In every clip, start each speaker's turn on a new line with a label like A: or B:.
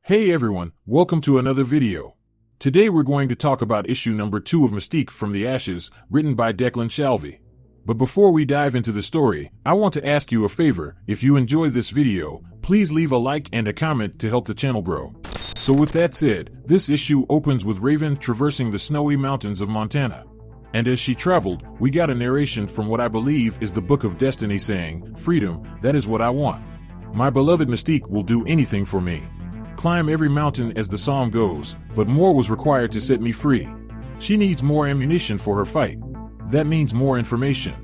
A: Hey everyone, welcome to another video. Today we're going to talk about issue number 2 of Mystique from the Ashes, written by Declan Shalvey. But before we dive into the story, I want to ask you a favor. If you enjoyed this video, please leave a like and a comment to help the channel grow. So with that said, this issue opens with Raven traversing the snowy mountains of Montana. And as she traveled, we got a narration from what I believe is the Book of Destiny saying, "Freedom, that is what I want. My beloved Mystique will do anything for me. Climb every mountain," as the song goes, but more was required to set me free. She needs more ammunition for her fight. That means more information.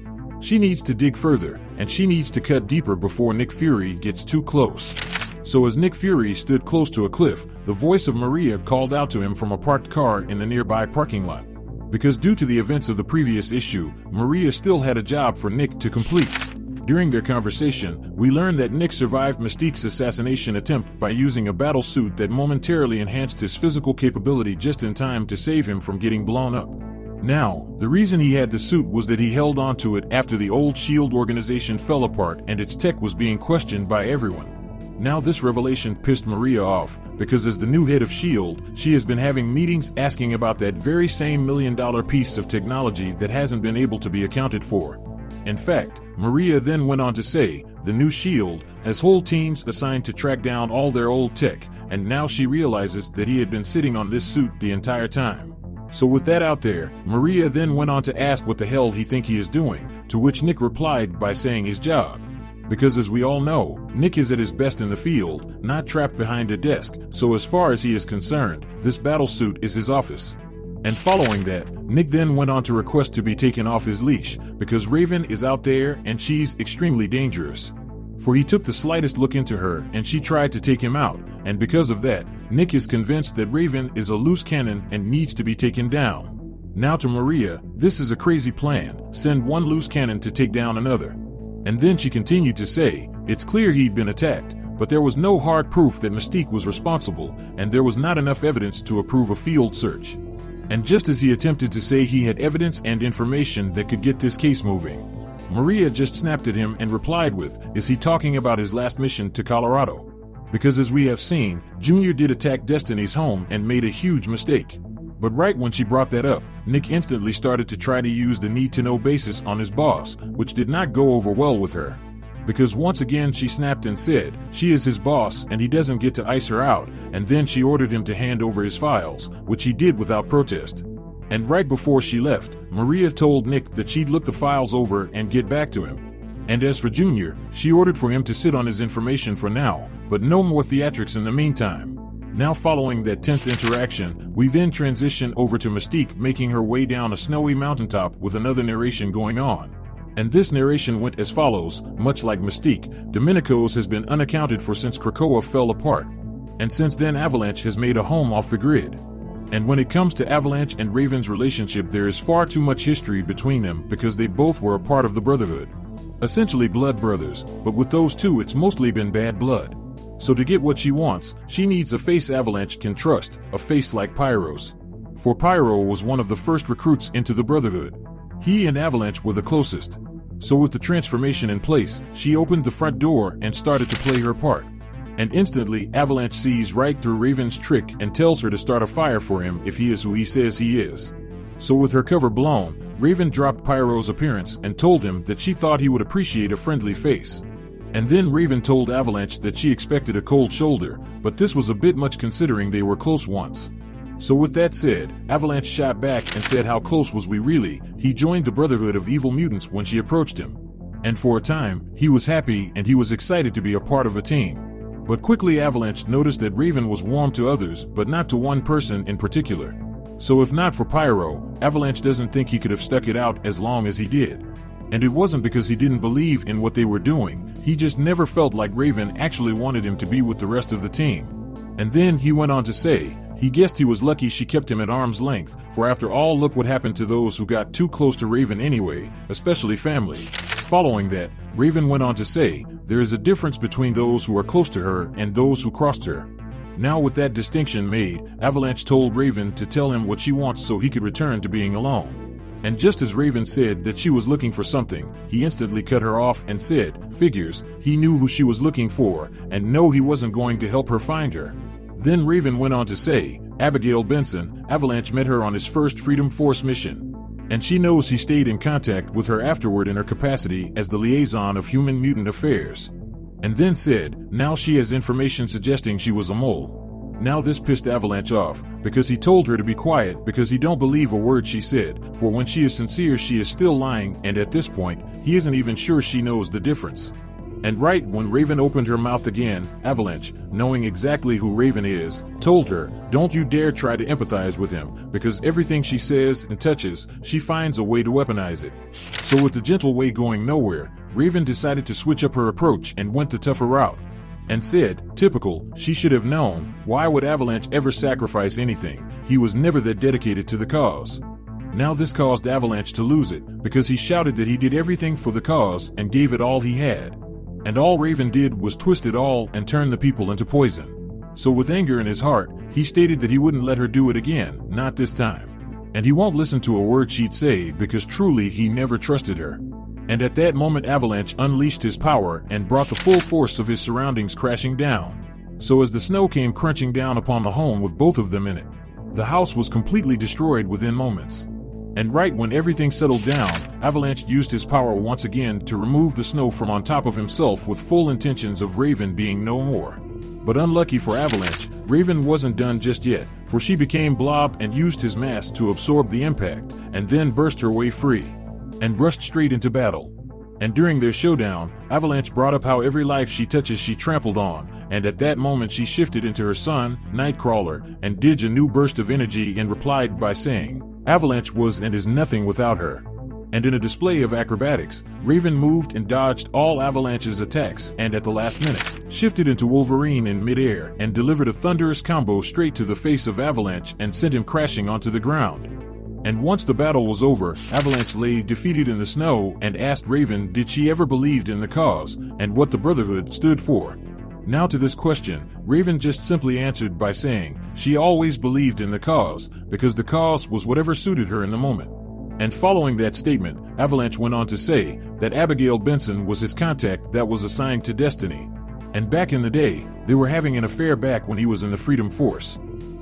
A: She needs to dig further, and she needs to cut deeper before Nick Fury gets too close. So as Nick Fury stood close to a cliff, the voice of Maria called out to him from a parked car in the nearby parking lot. Because due to the events of the previous issue, Maria still had a job for Nick to complete. During their conversation, we learn that Nick survived Mystique's assassination attempt by using a battle suit that momentarily enhanced his physical capability just in time to save him from getting blown up. Now, the reason he had the suit was that he held onto it after the old S.H.I.E.L.D. organization fell apart and its tech was being questioned by everyone. Now this revelation pissed Maria off, because as the new head of S.H.I.E.L.D., she has been having meetings asking about that very same $1 million piece of technology that hasn't been able to be accounted for. In fact, Maria then went on to say, the new S.H.I.E.L.D. has whole teams assigned to track down all their old tech, and now she realizes that he had been sitting on this suit the entire time. So with that out there, Maria then went on to ask what the hell he think he is doing, to which Nick replied by saying his job. Because as we all know, Nick is at his best in the field, not trapped behind a desk, so as far as he is concerned, this battle suit is his office. And following that, Nick then went on to request to be taken off his leash, because Raven is out there and she's extremely dangerous. For he took the slightest look into her and she tried to take him out, and because of that, Nick is convinced that Raven is a loose cannon and needs to be taken down. Now to Maria, this is a crazy plan, send one loose cannon to take down another. And then she continued to say, it's clear he'd been attacked, but there was no hard proof that Mystique was responsible, and there was not enough evidence to approve a field search. And just as he attempted to say he had evidence and information that could get this case moving, Maria just snapped at him and replied with, is he talking about his last mission to Colorado? Because as we have seen, Junior did attack Destiny's home and made a huge mistake. But right when she brought that up, Nick instantly started to try to use the need-to-know basis on his boss, which did not go over well with her. Because once again she snapped and said, she is his boss and he doesn't get to ice her out, and then she ordered him to hand over his files, which he did without protest. And right before she left, Maria told Nick that she'd look the files over and get back to him. And as for Junior, she ordered for him to sit on his information for now, but no more theatrics in the meantime. Now following that tense interaction, we then transition over to Mystique making her way down a snowy mountaintop with another narration going on. And this narration went as follows, much like Mystique, Domenico's has been unaccounted for since Krakoa fell apart. And since then Avalanche has made a home off the grid. And when it comes to Avalanche and Raven's relationship, there is far too much history between them because they both were a part of the Brotherhood. Essentially blood brothers, but with those two it's mostly been bad blood. So to get what she wants, she needs a face Avalanche can trust, a face like Pyro's. For Pyro was one of the first recruits into the Brotherhood. He and Avalanche were the closest. So with the transformation in place, she opened the front door and started to play her part. And instantly, Avalanche sees right through Raven's trick and tells her to start a fire for him if he is who he says he is. So with her cover blown, Raven dropped Pyro's appearance and told him that she thought he would appreciate a friendly face. And then Raven told Avalanche that she expected a cold shoulder, but this was a bit much considering they were close once. So with that said, Avalanche shot back and said how close was we really. He joined the Brotherhood of Evil Mutants when she approached him. And for a time, he was happy and he was excited to be a part of a team. But quickly Avalanche noticed that Raven was warm to others, but not to one person in particular. So if not for Pyro, Avalanche doesn't think he could have stuck it out as long as he did. And it wasn't because he didn't believe in what they were doing, he just never felt like Raven actually wanted him to be with the rest of the team. And then he went on to say, he guessed he was lucky she kept him at arm's length, for after all look what happened to those who got too close to Raven anyway, especially family. Following that, Raven went on to say, there is a difference between those who are close to her and those who crossed her. Now with that distinction made, Avalanche told Raven to tell him what she wants so he could return to being alone. And just as Raven said that she was looking for something, he instantly cut her off and said, figures, he knew who she was looking for, and no, he wasn't going to help her find her. Then Raven went on to say, Abigail Benson, Avalanche met her on his first Freedom Force mission, and she knows he stayed in contact with her afterward in her capacity as the liaison of Human Mutant Affairs. And then said, now she has information suggesting she was a mole. Now this pissed Avalanche off, because he told her to be quiet because he don't believe a word she said, for when she is sincere she is still lying, and at this point, he isn't even sure she knows the difference. And right when Raven opened her mouth again, Avalanche, knowing exactly who Raven is, told her, don't you dare try to empathize with him, because everything she says and touches, she finds a way to weaponize it. So with the gentle way going nowhere, Raven decided to switch up her approach and went the tougher route. And said, typical, she should have known, why would Avalanche ever sacrifice anything? He was never that dedicated to the cause. Now this caused Avalanche to lose it, because he shouted that he did everything for the cause and gave it all he had. And all Raven did was twist it all and turn the people into poison. So with anger in his heart, he stated that he wouldn't let her do it again, not this time. And he won't listen to a word she'd say because truly he never trusted her. And at that moment Avalanche unleashed his power and brought the full force of his surroundings crashing down. So as the snow came crunching down upon the home with both of them in it, the house was completely destroyed within moments. And right when everything settled down, Avalanche used his power once again to remove the snow from on top of himself with full intentions of Raven being no more. But unlucky for Avalanche, Raven wasn't done just yet, for she became Blob and used his mass to absorb the impact, and then burst her way free, and rushed straight into battle. And during their showdown, Avalanche brought up how every life she touches she trampled on, and at that moment she shifted into her son, Nightcrawler, and did a new burst of energy and replied by saying, Avalanche was and is nothing without her. And in a display of acrobatics, Raven moved and dodged all Avalanche's attacks and at the last minute, shifted into Wolverine in midair and delivered a thunderous combo straight to the face of Avalanche and sent him crashing onto the ground. And once the battle was over, Avalanche lay defeated in the snow and asked Raven did she ever believed in the cause and what the Brotherhood stood for. Now to this question, Raven just simply answered by saying she always believed in the cause because the cause was whatever suited her in the moment. And following that statement, Avalanche went on to say that Abigail Benson was his contact that was assigned to Destiny. And back in the day, they were having an affair back when he was in the Freedom Force.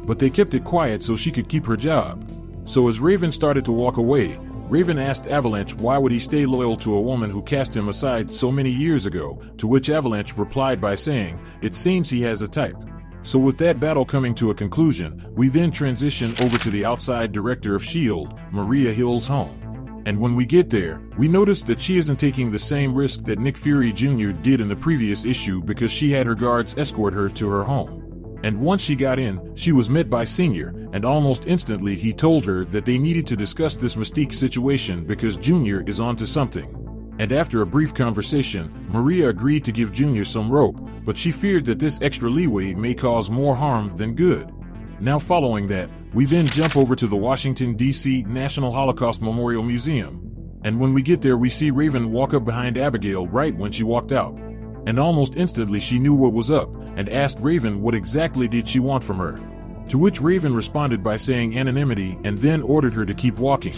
A: But they kept it quiet so she could keep her job. So as Raven started to walk away, Raven asked Avalanche why would he stay loyal to a woman who cast him aside so many years ago, to which Avalanche replied by saying, it seems he has a type. So with that battle coming to a conclusion, we then transition over to the outside director of S.H.I.E.L.D., Maria Hill's home. And when we get there, we notice that she isn't taking the same risk that Nick Fury Jr. did in the previous issue because she had her guards escort her to her home. And once she got in, she was met by Senior, and almost instantly he told her that they needed to discuss this Mystique situation because Junior is onto something. And after a brief conversation, Maria agreed to give Junior some rope, but she feared that this extra leeway may cause more harm than good. Now following that, we then jump over to the Washington, D.C. National Holocaust Memorial Museum. And when we get there we see Raven walk up behind Abigail right when she walked out. And almost instantly she knew what was up, and asked Raven what exactly did she want from her. To which Raven responded by saying anonymity and then ordered her to keep walking.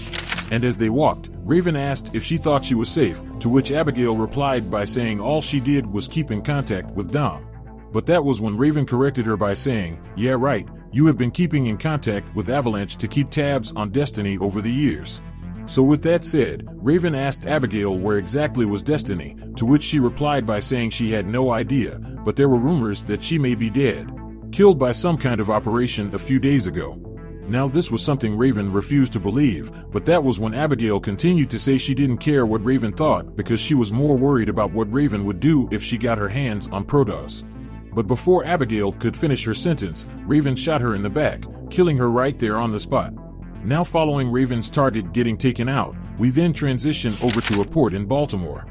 A: And as they walked, Raven asked if she thought she was safe, to which Abigail replied by saying all she did was keep in contact with Dom. But that was when Raven corrected her by saying, yeah right, you have been keeping in contact with Avalanche to keep tabs on Destiny over the years. So with that said, Raven asked Abigail where exactly was Destiny, to which she replied by saying she had no idea, but there were rumors that she may be dead, killed by some kind of operation a few days ago. Now this was something Raven refused to believe, but that was when Abigail continued to say she didn't care what Raven thought because she was more worried about what Raven would do if she got her hands on Protoss. But before Abigail could finish her sentence, Raven shot her in the back, killing her right there on the spot. Now following Raven's target getting taken out, we then transition over to a port in Baltimore.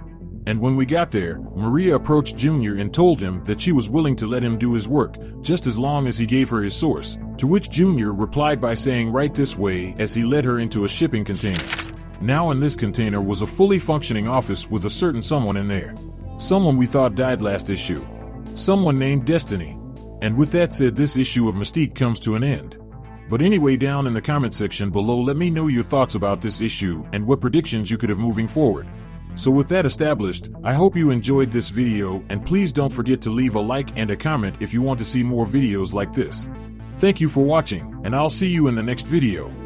A: And when we got there, Maria approached Junior and told him that she was willing to let him do his work, just as long as he gave her his source, to which Junior replied by saying right this way as he led her into a shipping container. Now in this container was a fully functioning office with a certain someone in there. Someone we thought died last issue. Someone named Destiny. And with that said, this issue of Mystique comes to an end. But anyway, down in the comment section below let me know your thoughts about this issue and what predictions you could have moving forward. So with that established, I hope you enjoyed this video, and please don't forget to leave a like and a comment if you want to see more videos like this. Thank you for watching, and I'll see you in the next video.